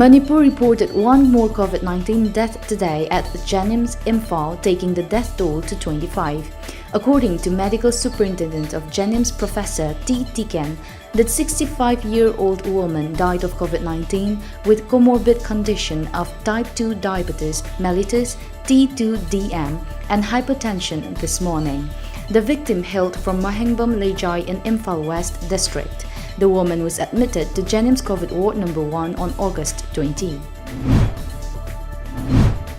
Manipur reported one more COVID-19 death today at Jennings, Imphal, taking the death toll to 25. According to Medical Superintendent of Jennings Professor T. Tiken, the 65-year-old woman died of COVID-19 with comorbid condition of type 2 diabetes mellitus, T2DM, and hypertension this morning. The victim hailed from Mahengbam Lejai in Imphal West District. The woman was admitted to Jennings COVID Ward No. 1 on August 20.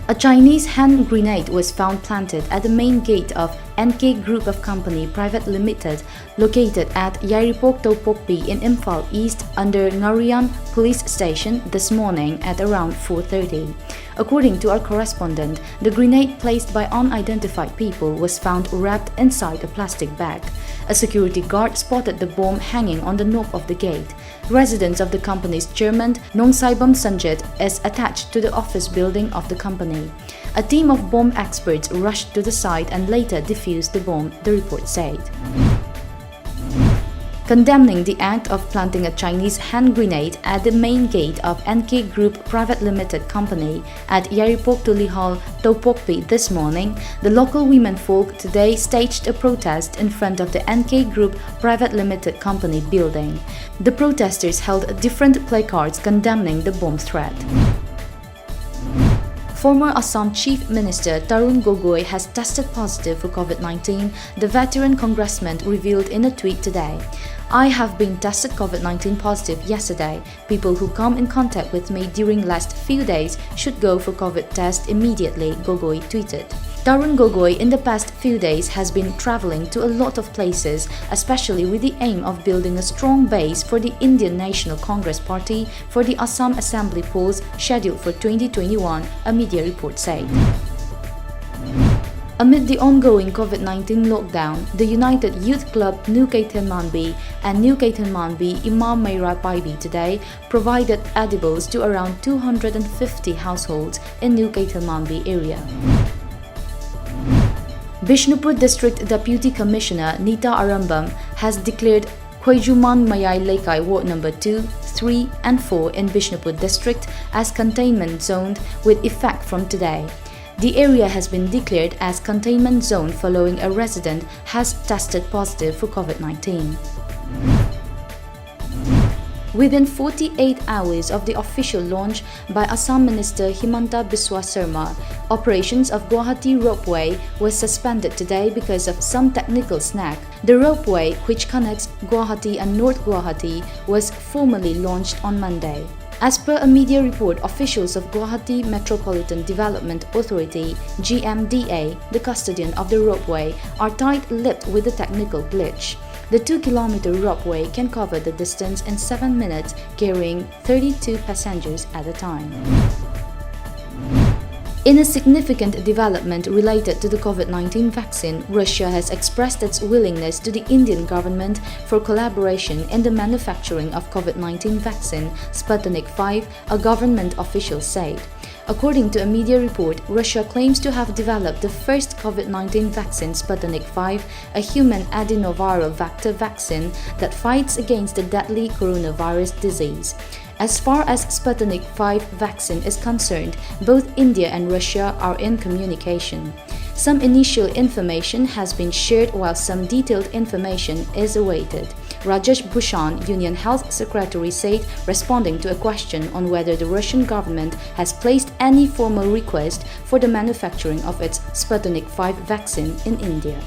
A Chinese hand grenade was found planted at the main gate of NK Group of Company Private Limited located at Yairipok Topokpi in Imphal East under Ngarian Police Station this morning at around 4:30. According to our correspondent, the grenade placed by unidentified people was found wrapped inside a plastic bag. A security guard spotted the bomb hanging on the knob of the gate. Residence of the company's chairman, Nongsaibam Sanjit, is attached to the office building of the company. A team of bomb experts rushed to the site and later defused the bomb, the report said. Condemning the act of planting a Chinese hand grenade at the main gate of NK Group Private Limited Company at Yairipok Tulihal Topokpi this morning, the local women folk today staged a protest in front of the NK Group Private Limited Company building. The protesters held different placards condemning the bomb threat. Former Assam Chief Minister Tarun Gogoi has tested positive for COVID-19, the veteran congressman revealed in a tweet today. "I have been tested COVID-19 positive yesterday. People who come in contact with me during last few days should go for COVID test immediately," Gogoi tweeted. Tarun Gogoi in the past few days has been traveling to a lot of places, especially with the aim of building a strong base for the Indian National Congress Party for the Assam Assembly polls scheduled for 2021, a media report said. Amid the ongoing COVID-19 lockdown, the United Youth Club New Kaitan Manbi and New Kaitan Manbi Imam Meira Paibi today provided edibles to around 250 households in New Kaitan Manbi area. Bishnupur District Deputy Commissioner Nita Arambam has declared Khwajuman Mayai Lekai Ward No. 2, 3 and 4 in Bishnupur District as containment zone with effect from today. The area has been declared as containment zone following a resident has tested positive for COVID-19. Within 48 hours of the official launch by Assam Minister Himanta Biswa Sarma, operations of Guwahati ropeway was suspended today because of some technical snag. The ropeway, which connects Guwahati and North Guwahati, was formally launched on Monday. As per a media report, officials of Guwahati Metropolitan Development Authority (GMDA), the custodian of the ropeway, are tight-lipped with the technical glitch. The 2-kilometer ropeway can cover the distance in 7 minutes, carrying 32 passengers at a time. In a significant development related to the COVID-19 vaccine, Russia has expressed its willingness to the Indian government for collaboration in the manufacturing of COVID-19 vaccine Sputnik V, a government official said. According to a media report, Russia claims to have developed the first COVID-19 vaccine Sputnik V, a human adenoviral vector vaccine that fights against the deadly coronavirus disease. As far as Sputnik V vaccine is concerned, both India and Russia are in communication. Some initial information has been shared while some detailed information is awaited, Rajesh Bhushan, Union Health Secretary, said, responding to a question on whether the Russian government has placed any formal request for the manufacturing of its Sputnik V vaccine in India.